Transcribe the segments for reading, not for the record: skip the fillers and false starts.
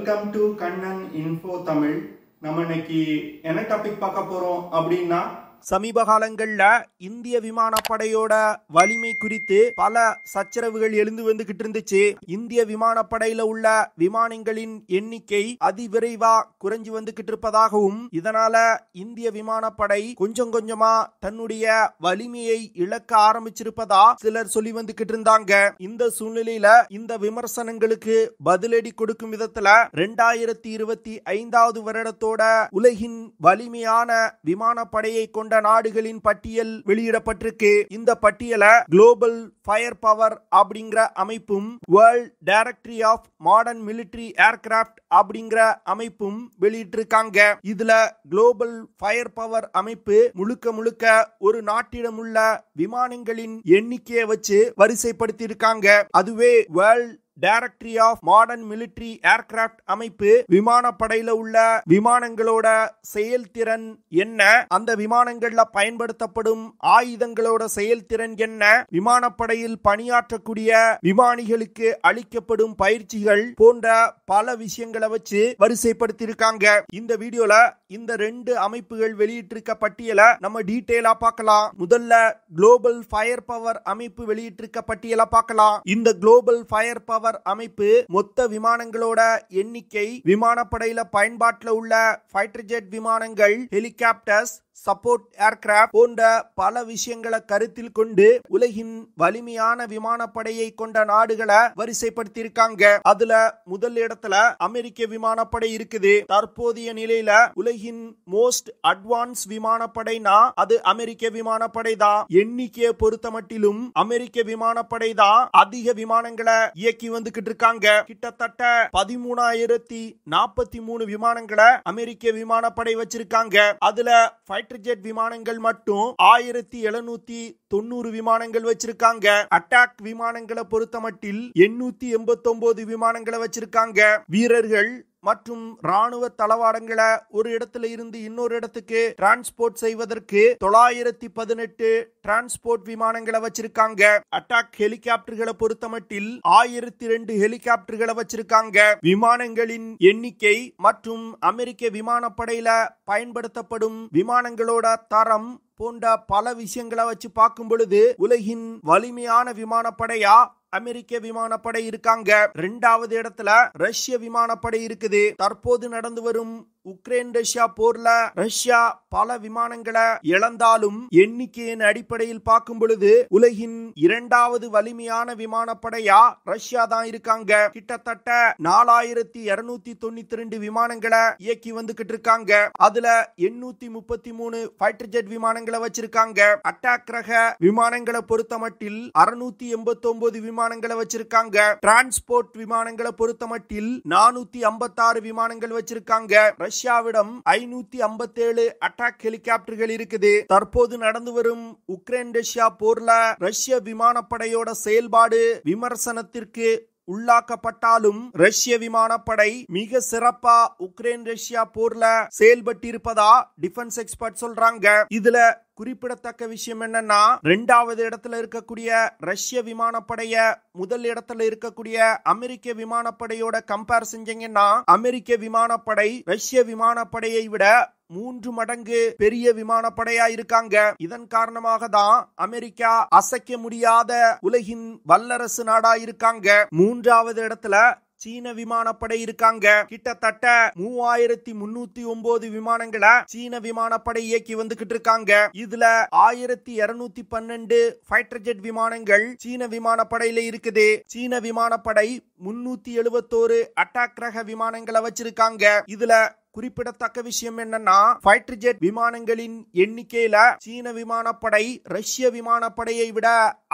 Welcome to Kannan info Tamil. நம்ம இன்னைக்கு என்ன டாபிக் பார்க்க போறோம் அப்படின்னா, சமீப காலங்கள்ல இந்திய விமானப்படையோட வலிமை குறித்து பல சச்சரவுகள் எழுந்து வந்துகிட்டு இருந்துச்சு. இந்திய விமானப்படையில உள்ள விமானங்களின் எண்ணிக்கை அதிவிரைவா குறைஞ்சு வந்துகிட்டு இருப்பதாகவும், இதனால இந்திய விமானப்படை கொஞ்சம் கொஞ்சமா தன்னுடைய வலிமையை இழக்க ஆரம்பிச்சிருப்பதா சிலர் சொல்லி வந்துகிட்டு இருந்தாங்க. இந்த சூழ்நிலையில இந்த விமர்சனங்களுக்கு பதிலடி கொடுக்கும் விதத்துல 2025 வருடத்தோட உலகின் வலிமையான விமானப்படையை கொண்ட நாடுகளின் பட்டியல் வெளியிடப்பட்டிருக்கு. இந்த பட்டியலை குளோபல் ஃபயர் பவர் அப்படிங்கிற அமைப்பும், world directory of modern military aircraft அப்படிங்கிற அமைப்பும் வெளியிட்டிருக்காங்க. இதுல குளோபல் ஃபயர் பவர் அமைப்பு முழுக்க முழுக்க ஒரு நாட்டிடம் உள்ள விமானங்களின் எண்ணிக்கையை வச்சு வரிசைப்படுத்தி இருக்காங்க. அதுவே world directory of modern military aircraft அமைப்பு விமானப்படையில உள்ள விமானங்களோட செயல்திறன் என்ன, அந்த விமானங்கள்ல பயன்படுத்தப்படும் ஆயுதங்களோட செயல்திறன் என்ன, விமானப்படையில் பணியாற்றக்கூடிய விமானிகளுக்கு அளிக்கப்படும் பயிற்சிகள் போன்ற பல விஷயங்களை வச்சு வரிசைப்படுத்தி இருக்காங்க. இந்த வீடியோல இந்த ரெண்டு அமைப்புகள் வெளியிட்டிருக்க பட்டியலை நம்ம டீடைலா பார்க்கலாம். முதல்ல குளோபல் ஃபயர் பவர் அமைப்பு வெளியிட்டிருக்க பட்டியலை பார்க்கலாம். இந்த குளோபல் ஃபயர் பவர் அமைப்பு மொத்த விமானங்களோட எண்ணிக்கை, விமானப்படையில பயன்பாட்டில் உள்ள ஃபைட்டர் ஜெட் விமானங்கள், ஹெலிகாப்டர்ஸ், சப்போர்ட் ஏர்கிராஃப்ட் போன்ற பல விஷயங்களை கருத்தில் கொண்டு உலகின் வலிமையான விமானப்படையை கொண்ட நாடுகளை வரிசைப்படுத்தி இருக்காங்க. அதுல முதல் இடத்துல அமெரிக்க விமானப்படை இருக்குது. தற்போதைய நிலையில உலகின் மோஸ்ட் அட்வான்ஸ் விமானப்படைனா அது அமெரிக்க விமானப்படை தான். எண்ணிக்கையை பொறுத்த மட்டிலும் அமெரிக்க விமானப்படை தான் அதிக விமானங்களை இயக்கி வந்துகிட்டு இருக்காங்க. கிட்டத்தட்ட 13,043 விமானங்களை அமெரிக்க விமானப்படை வச்சிருக்காங்க. அதுல ஃபைட்டர் ஜெட் விமானங்கள் மட்டும் 1790 விமானங்கள் வச்சிருக்காங்க. அட்டாக் விமானங்களை பொறுத்த மட்டில் 889 விமானங்களை வச்சிருக்காங்க. வீரர்கள் மற்றும் ராணுவ தளவாடங்களை ஒரு இடத்துல இருந்து இன்னொரு இடத்துக்கு டிரான்ஸ்போர்ட் செய்வதற்கு 918 டிரான்ஸ்போர்ட் விமானங்களை வச்சிருக்காங்க. அட்டாக் ஹெலிகாப்டர்களை பொறுத்த மட்டில் 1002 ஹெலிகாப்டர்களை வச்சிருக்காங்க. விமானங்களின் எண்ணிக்கை மற்றும் அமெரிக்க விமானப்படையில பயன்படுத்தப்படும் விமானங்களோட தரம் போன்ற பல விஷயங்களை வச்சு பார்க்கும் பொழுது உலகின் வலிமையான விமானப்படையா அமெரிக்க விமானப்படை இருக்காங்க. இரண்டாவது இடத்துல ரஷ்ய விமானப்படை இருக்குது. தற்போது நடந்து வரும் உக்ரைன் ரஷ்யா போர்ல ரஷ்யா பல விமானங்களை இழந்தாலும் எண்ணிக்கையின் அடிப்படையில் பார்க்கும் பொழுது உலகின் இரண்டாவது வலிமையான விமானப்படையா ரஷ்யா தான் இருக்காங்க. கிட்டத்தட்ட 4292 விமானங்களை இயக்கி வந்துகிட்டு இருக்காங்க. அதுல 833 ஃபைட்டர் ஜெட் விமானங்களை வச்சிருக்காங்க. அட்டாக் ரக விமானங்களை பொறுத்த மட்டில் 689 விமானங்களை வச்சிருக்காங்க. டிரான்ஸ்போர்ட் விமானங்களை பொறுத்த மட்டில் 456 விமானங்கள் வச்சிருக்காங்க. ரஷ்யாவிடம் 557 அட்டாக் ஹெலிகாப்டர்கள் இருக்குது. தற்போது நடந்து வரும் உக்ரைன் ரஷ்யா போர்ல ரஷ்ய விமானப்படையோட செயல்பாடு விமர்சனத்திற்கு உள்ளாக்கப்பட்டாலும் ரஷ்ய விமானப்படை மிக சிறப்பா உக்ரைன் ரஷ்யா போர்ல செயல்பட்டிருப்பதா டிஃபென்ஸ் எக்ஸ்பர்ட் சொல்றாங்க. இதுல குறிப்பிடத்தக்க விஷயம் என்னன்னா, இரண்டாவது இடத்துல இருக்கக்கூடிய ரஷ்ய விமானப்படைய முதல் இடத்துல இருக்கக்கூடிய அமெரிக்க விமானப்படையோட கம்பேர் செஞ்சீங்கன்னா, அமெரிக்க விமானப்படை ரஷ்ய விமானப்படையை விட 3 மடங்கு பெரிய விமானப்படையா இருக்காங்க. இதன் காரணமாக தான் அமெரிக்கா அசைக்க முடியாத உலகின் வல்லரசு நாடா இருக்காங்க. மூன்றாவது இடத்துல சீன விமானப்படை இருக்காங்க. கிட்டத்தட்ட 3309 விமானங்களை சீன விமானப்படை இயக்கி வந்துகிட்டு இருக்காங்க. இதுல 1212 ஃபைட்டர் ஜெட் விமானங்கள் சீன விமானப்படையில இருக்குது. சீன விமானப்படை 371 அட்டாக் ரக விமானங்களை வச்சிருக்காங்க. இதுல குறிப்பிடத்தக்க விஷயம் என்னன்னா, ஃபைட்டர் ஜெட் விமானங்களின் எண்ணிக்கையில சீன விமானப்படை ரஷ்ய விமானப்படையை விட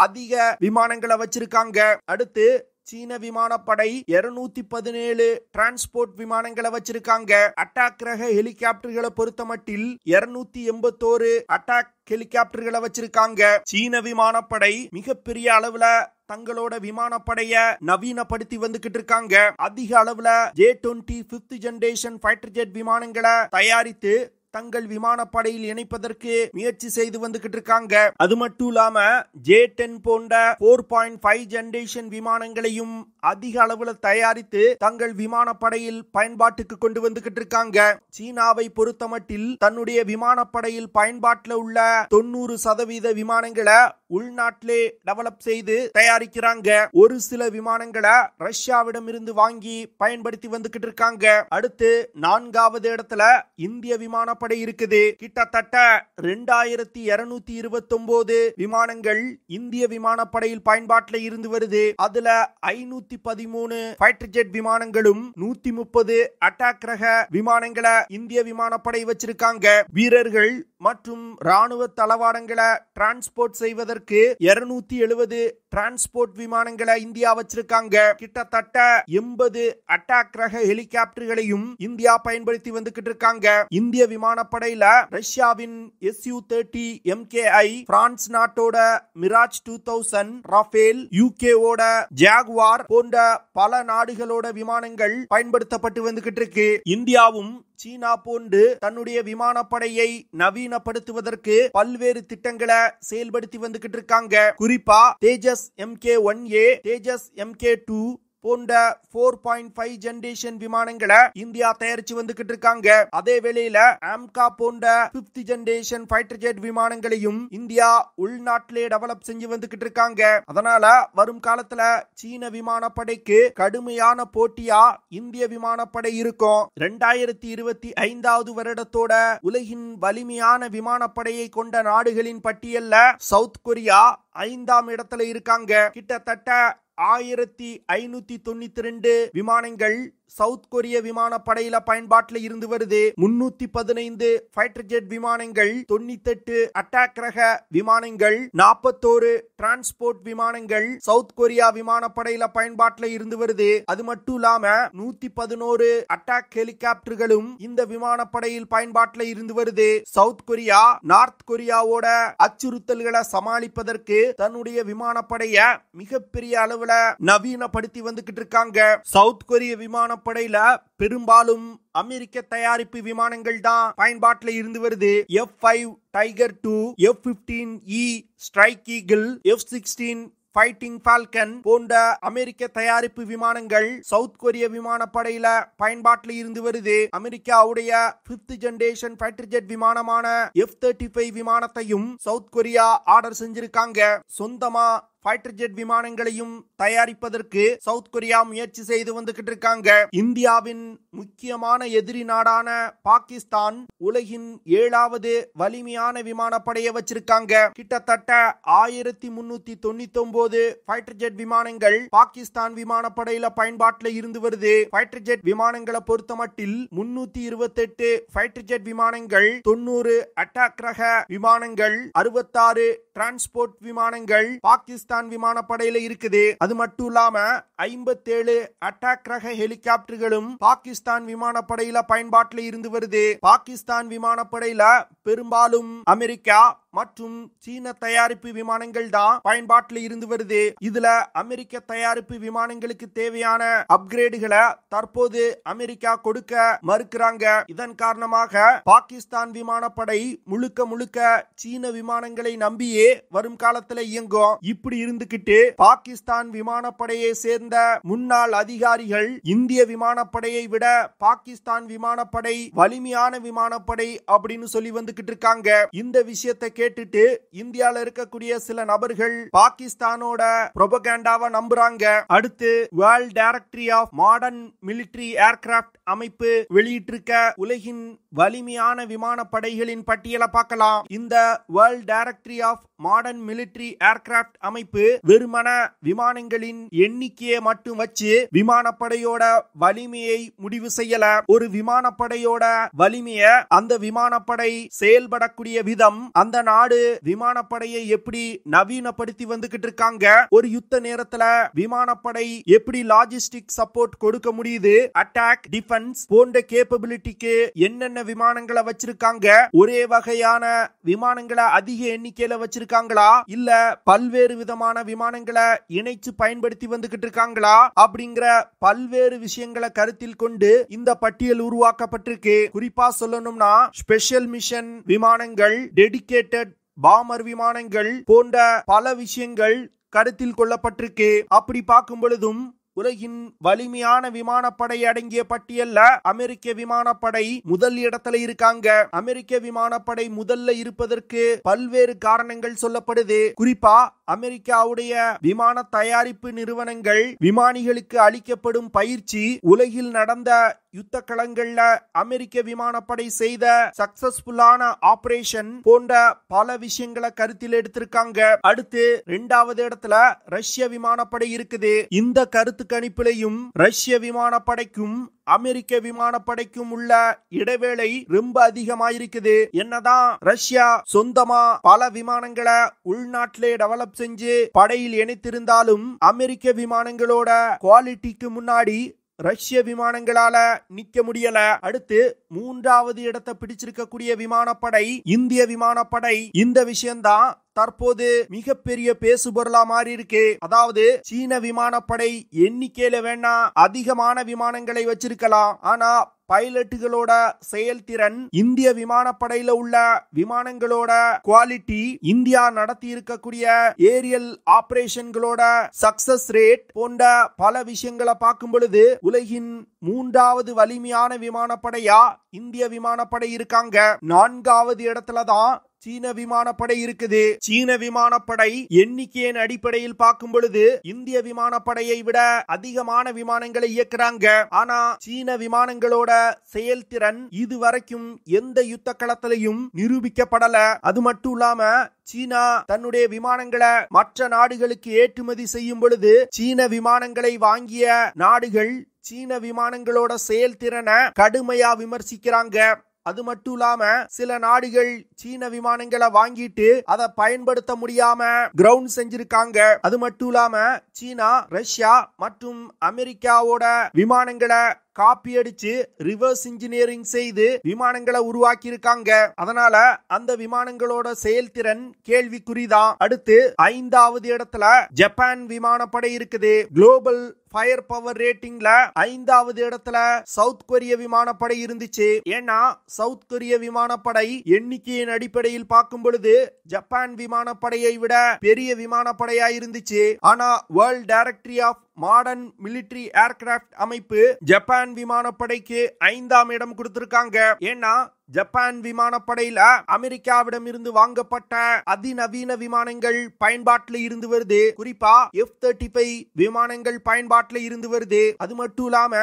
அதிக விமானங்களை வச்சிருக்காங்க. அடுத்து சீன விமானப்படை 217 டிரான்ஸ்போர்ட் விமானங்களை வச்சிருக்காங்க. அட்டாக் ரக ஹெலிகாப்டர்களை பொறுத்த மட்டில் 281 அட்டாக் ஹெலிகாப்டர்களை வச்சிருக்காங்க. சீன விமானப்படை மிகப்பெரிய அளவுல தங்களோட விமானப்படைய நவீனப்படுத்தி வந்துகிட்டு இருக்காங்க. அதிக அளவுல J-20 5th generation fighter jet விமானங்களை தயாரித்து தங்கள் விமானப்படையில் இணைப்பதற்கு முயற்சி செய்து வந்துகிட்டு இருக்காங்க. அது மட்டும் இல்லாம J-10 போன்ற 4.5 ஜெனரேஷன் விமானங்களையும் அதிக அளவுல தயாரித்து தங்கள் விமானப்படையில் பயன்பாட்டுக்கு கொண்டு வந்துகிட்டு இருக்காங்க. சீனாவை பொறுத்தமட்டில் தன்னுடைய விமானப்படையில் பயன்பாட்டில் உள்ள 90% விமானங்களை உள்நாட்டிலே டெவலப் செய்து தயாரிக்கிறாங்க. ஒரு சில விமானங்களை ரஷ்யாவிடம் இருந்து வாங்கி பயன்படுத்தி வந்துகிட்டு இருக்காங்க. அடுத்து 4வது இடத்துல இந்திய விமானப்படை இருக்குது. கிட்டத்தட்ட 2229 விமானங்கள் இந்திய விமானப்படையில் பயன்பாட்டில் இருந்து வருது. அதுல 513 ஃபைட்டர் ஜெட் விமானங்களும் 130 அட்டாக் ரக விமானங்களை இந்திய விமானப்படை வச்சிருக்காங்க. வீரர்கள் மற்றும் ராணுவ தளவாடங்களை டிரான்ஸ்போர்ட் செய்வதற்கு 270 டிரான்ஸ்போர்ட் விமானங்களை இந்தியா வச்சிருக்காங்க. கிட்டத்தட்ட 80 அட்டாக் ரக ஹெலிகாப்டர்களையும் இந்தியா பயன்படுத்தி வந்துகிட்டு இருக்காங்க. இந்திய விமானப்படையில ரஷ்யாவின் Su-30 MKI, பிரான்ஸ் நாட்டோட மிராஜ் 2000, ரஃபேல், யூகேவோட ஜாகுவார் போன்ற பல நாடுகளோட விமானங்கள் பயன்படுத்தப்பட்டு வந்துகிட்டு இருக்கு. இந்தியாவும் சீனா போன்று தன்னுடைய விமானப்படையை நவீனப்படுத்துவதற்கு பல்வேறு திட்டங்களை செயல்படுத்தி வந்துகிட்டு இருக்காங்க. குறிப்பா தேஜஸ் MK-1A, தேஜஸ் MK-2 போன்ற 4.5 ஜெனரேஷன் விமானங்களை இந்தியா தயாரிச்சு வந்துகிட்டு இருக்காங்க. அதே வேளையில ஆம்கா போன்ற 5th ஜெனரேஷன் ஃபைட்டர் ஜெட் விமானங்களையும் இந்தியா உள்நாட்டிலே டெவலப் செஞ்சு வந்துகிட்டு இருக்காங்க. அதனால வரும் காலத்துல சீன விமானப்படைக்கு கடுமையான போட்டியா இந்திய விமானப்படை இருக்கும். 2025வது வருடத்தோட உலகின் வலிமையான விமானப்படையை கொண்ட நாடுகளின் பட்டியல்ல சவுத் கொரியா 5ஆம் இடத்துல இருக்காங்க. கிட்டத்தட்ட 1592 விமானங்கள் சவுத் கொரிய விமானப்படையில பயன்பாட்டில் இருந்து வருது. 315 ஃபைட்டர் ஜெட் விமானங்கள், 98 அட்டாக் ரக விமானங்கள், 41 டிரான்ஸ்போர்ட் விமானங்கள் சவுத் கொரியா விமானப்படையில பயன்பாட்டில் இருந்து வருது. அது மட்டும் இல்லாம 111 அட்டாக் ஹெலிகாப்டர்களும் இந்த விமானப்படையில் பயன்பாட்டில் இருந்து வருது. சவுத் கொரியா நார்த் கொரியாவோட அச்சுறுத்தல்களை சமாளிப்பதற்கு தன்னுடைய விமானப்படைய மிகப்பெரிய அளவுல நவீனப்படுத்தி வந்துகிட்டு இருக்காங்க. சவுத் கொரிய விமானப்படையில பெரும்பாலும் அமெரிக்க தயாரிப்பு விமானங்கள் தான் பயன்பாட்டில் இருந்து வருது. F-5 tiger 2, F-15E strike eagle, F-16 fighting Falcon போன்ற அமெரிக்க தயாரிப்பு விமானங்கள் சவுத் கொரிய விமானப்படையில பயன்பாட்டில் இருந்து வருது. அமெரிக்காவுடைய 5th ஜெனரேஷன் ஃபைட்டர் ஜெட் விமானமான F-35 விமானத்தையும் சவுத் கொரியா ஆர்டர் செஞ்சிருக்காங்க. சொந்தமா ஃபைட்டர் ஜெட் விமானங்களையும் தயாரிப்பதற்கு சவுத் கொரியா முயற்சி செய்து வந்துகிட்டு இருக்காங்க. இந்தியாவின் முக்கியமான எதிரி நாடான பாகிஸ்தான் உலகின் 7வது வலிமையான விமானப்படையை வச்சிருக்காங்க. கிட்டத்தட்ட 1399 ஃபைட்டர் ஜெட் விமானங்கள் பாகிஸ்தான் விமானப்படையில பயன்பாட்டில் இருந்து வருது. ஃபைட்டர் ஜெட் விமானங்களை பொறுத்தமட்டில் 328 ஃபைட்டர் ஜெட் விமானங்கள், 90 அட்டாக் ரக விமானங்கள், 66 டிரான்ஸ்போர்ட் விமானங்கள் பாகிஸ்தான் விமானப்படையில இருக்குது. அது மட்டும் இல்லாம 57 அட்டாக் ரக ஹெலிகாப்டர்களும் பாகிஸ்தான் விமானப்படையில பயன்பாட்டில் இருந்து வருது. பாகிஸ்தான் விமானப்படையில பெரும்பாலும் அமெரிக்கா மற்றும் சீன தயாரிப்பு விமானங்கள் தான் பயன்பாட்டில் இருந்து வருது. இதுல அமெரிக்க தயாரிப்பு விமானங்களுக்கு தேவையான அப்கிரேடுகளை தற்போது அமெரிக்கா கொடுக்க மறுக்கிறாங்க. இதன் காரணமாக பாகிஸ்தான் விமானப்படை முழுக்க முழுக்க சீன விமானங்களை நம்பியே வரும் காலத்துல இயங்கும். இப்படி இருந்துகிட்டு பாகிஸ்தான் விமானப்படையை சேர்ந்த முன்னாள் அதிகாரிகள் இந்திய விமானப்படையை விட பாகிஸ்தான் விமானப்படை வலிமையான விமானப்படை அப்படின்னு சொல்லி வந்துகிட்டு இருக்காங்க. இந்த விஷயத்தை கேட்டுட்டு இந்தியால இருக்கக்கூடிய சில நபர்கள் பாகிஸ்தானோட புரோபகண்டாவை நம்புறாங்க. அடுத்து world directory of modern military aircraft அமைப்பு வெளியிட்டிருக்க உலகின் வலிமையான விமானப்படைகளின் பட்டியலை பார்க்கலாம். இந்த world directory of modern military aircraft அமைப்பு வெறுமன விமானங்களின் எண்ணிக்கையை மட்டும் வச்சு விமானப்படையோட வலிமையை முடிவு செய்யல. ஒரு விமானப்படையோட வலிமையை அந்த விமானப்படை செயல்படக்கூடிய விதம், அந்த நாடு விமானப்படையை எப்படி நவீனப்படுத்தி வந்துகிட்டு இருக்காங்க, ஒரு யுத்த நேரத்துல விமானப்படை எப்படி லாஜிஸ்டிக் சப்போர்ட் கொடுக்க முடியுது, அட்டாக் டிஃபென்ஸ் போன்ற கேப்பபிலிட்டிக்கு என்னென்ன விமானங்களை வச்சிருக்காங்க, ஒரே வகையான விமானங்களை அதிக எண்ணிக்கையில வச்சிருக்காங்களா இல்ல பல்வேறு விதமான விமானங்களை இணைச்சு பயன்படுத்தி வந்துகிட்டு இருக்காங்களா அப்படிங்கிற பல்வேறு விஷயங்களை கருத்தில் கொண்டு இந்த பட்டியல் உருவாக்கப்பட்டிருக்கு. குறிப்பா சொல்லணும்னா ஸ்பெஷல் மிஷன் விமானங்கள், டெடிகேட்டட் பாமர் விமானங்கள் போன்ற பல விஷயங்கள் கருத்தில் கொள்ளப்பட்டிருக்கு. அப்படி பார்க்கும் பொழுதும் உலகின் வலிமையான விமானப்படை அடங்கிய பட்டியல்ல அமெரிக்க விமானப்படை முதல் இடத்துல இருக்காங்க. அமெரிக்க விமானப்படை முதல்ல இருப்பதற்கு பல்வேறு காரணங்கள் சொல்லப்படுது. குறிப்பா அமெரிக்காவுடைய விமான தயாரிப்பு நிறுவனங்கள், விமானிகளுக்கு அளிக்கப்படும் பயிற்சி, உலகில் நடந்த யுத்த களங்கள்ல அமெரிக்க விமானப்படை செய்த சக்சஸ்ஃபுல்லான ஆபரேஷன் போன்ற பல விஷயங்களை கருத்தில் எடுத்திருக்காங்க. அடுத்து 2வது இடத்துல ரஷ்ய விமானப்படை இருக்குது. இந்த கருத்து கணிப்பிலையும் ரஷ்ய விமானப்படைக்கும் அமெரிக்க விமானப்படைக்கும் உள்ள இடைவேளை ரொம்ப அதிகமாயிருக்குது. என்னதான் ரஷ்யா சொந்தமா பல விமானங்களை உள்நாட்டிலே டெவலப் செஞ்சு படையில் இணைத்திருந்தாலும் அமெரிக்க விமானங்களோட குவாலிட்டிக்கு முன்னாடி ரஷ்ய விமானங்களால நிக்க முடியல. அடுத்து 3வது இடத்தை பிடிச்சிருக்கக்கூடிய விமானப்படை இந்திய விமானப்படை. இந்த விஷயம்தான் தற்போது மிகப்பெரிய பேசுபொருளா மாறி இருக்கு. அதாவது சீன விமானப்படை எண்ணிக்கையில வேணா அதிகமான விமானங்களை வச்சிருக்கலாம், ஆனா பைலட்டுகளோட செயல்திறன், இந்திய விமானப்படையில உள்ள விமானங்களோட குவாலிட்டி, இந்தியா நடத்தி இருக்கக்கூடிய ஏரியல் ஆபரேஷன்களோட சக்சஸ் ரேட் போன்ற பல விஷயங்களை பார்க்கும் பொழுது உலகின் 3வது வலிமையான விமானப்படையா இந்திய விமானப்படை இருக்காங்க. 4வது இடத்துல தான் சீன விமானப்படை இருக்குது. சீன விமானப்படை எண்ணிக்கையின் அடிப்படையில் பார்க்கும் பொழுது இந்திய விமானப்படையை விட அதிகமான விமானங்களை இயக்குறாங்க. ஆனா சீன விமானங்களோட செயல்திறன் இதுவரைக்கும் எந்த யுத்த களத்திலையும் நிரூபிக்கப்படல. அது மட்டும் இல்லாம சீனா தன்னுடைய விமானங்களை மற்ற நாடுகளுக்கு ஏற்றுமதி செய்யும் பொழுது சீன விமானங்களை வாங்கிய நாடுகள் சீன விமானங்களோட செயல்திறனை கடுமையா விமர்சிக்கிறாங்க. அது மட்டும் இல்லாம சில நாடுகள் சீன விமானங்களை வாங்கிட்டு அதை பயன்படுத்த முடியாம கிரவுண்ட் செஞ்சிருக்காங்க. அது மட்டும் இல்லாம சீனா, ரஷ்யா மற்றும் அமெரிக்காவோட விமானங்களை காப்பி அடிச்சு ரிவர்ஸ் இன்ஜினியரிங் செய்து விமானங்களை உருவாக்கி இருக்காங்க. அதனால அந்த விமானங்களோட செயல்திறன் கேள்விக்குறிதான். அடுத்து 5வது இடத்துல ஜப்பான் விமானப்படை இருக்குது. குளோபல் ஃபயர் பவர் ரேட்டிங்ல 5வது இடத்துல சவுத் கொரிய விமானப்படை இருந்துச்சு. ஏன்னா சவுத் கொரிய விமானப்படை எண்ணிக்கையின் அடிப்படையில் பார்க்கும் பொழுது ஜப்பான் விமானப்படையை விட பெரிய விமானப்படையா இருந்துச்சு. ஆனா world directory of modern military aircraft அமைப்பு ஜப்பான் விமானப்படைக்கு 5ஆம் இடம் கொடுத்திருக்காங்க. ஏன்னா ஜப்பான் விமானப்படையில அமெரிக்காவிடம் இருந்து வாங்கப்பட்ட அதிநவீன விமானங்கள் பயன்பாட்டில் இருந்து வருது. குறிப்பா F-35 விமானங்கள் பயன்பாட்டில் இருந்து வருது. அது மட்டும் இல்லாம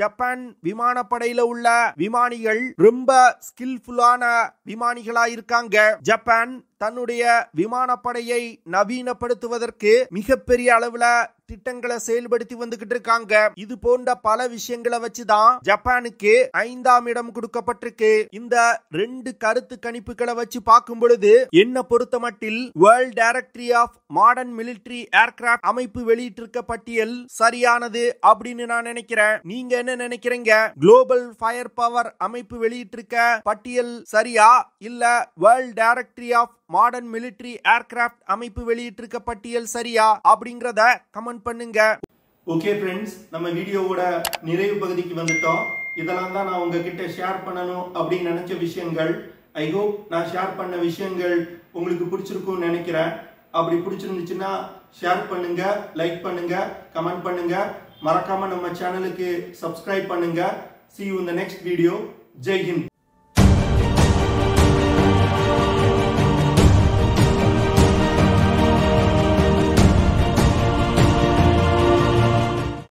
ஜப்பான் விமானப்படையில உள்ள விமானிகள் ரொம்ப ஸ்கில்ஃபுல்லான விமானிகளா இருக்காங்க. ஜப்பான் தன்னுடைய விமானப்படையை நவீனப்படுத்துவதற்கு மிகப்பெரிய அளவுல திட்டங்களை செயல்படுத்தி வந்துகிட்டு இருக்காங்க. இது போன்ற பல விஷயங்களை வச்சுதான் ஜப்பானுக்கு 5ஆம் இடம் கொடுக்கப்பட்டிருக்கு. இந்த 2 கருத்து கணிப்புகளை வச்சு பார்க்கும் பொழுது என்ன பொறுத்த மட்டில் world directory of modern military aircraft அமைப்பு வெளியிட்டிருக்க பட்டியல் சரியானது அப்படின்னு நான் நினைக்கிறேன். நீங்க என்ன நினைக்கிறீங்க? குளோபல் ஃபயர் பவர் அமைப்பு வெளியிட்டிருக்க பட்டியல் சரியா இல்ல world directory of modern military aircraft அமைப்பு வெளியிட்டிருக்க பட்டியல் சரியா அப்படிங்கறத கமெண்ட் பண்ணுங்க. ஓகே ஃப்ரெண்ட்ஸ், நம்ம வீடியோவோட நிறைவு பகுதிக்கு வந்துட்டோம். இதெல்லாம் தான் நான் உங்ககிட்ட ஷேர் பண்ணணும் அப்படின்னு நினைச்ச விஷயங்கள். ஐ ஹோப் நான் ஷேர் பண்ண விஷயங்கள் உங்களுக்கு பிடிச்சிருக்கும்னு நினைக்கிறேன். அப்படி பிடிச்சிருந்துச்சுன்னா ஷேர் பண்ணுங்க, லைக் பண்ணுங்க, கமெண்ட் பண்ணுங்க. மறக்காம நம்ம சேனலுக்கு சப்ஸ்கிரைப் பண்ணுங்க. See you in the next video. Jai Hind.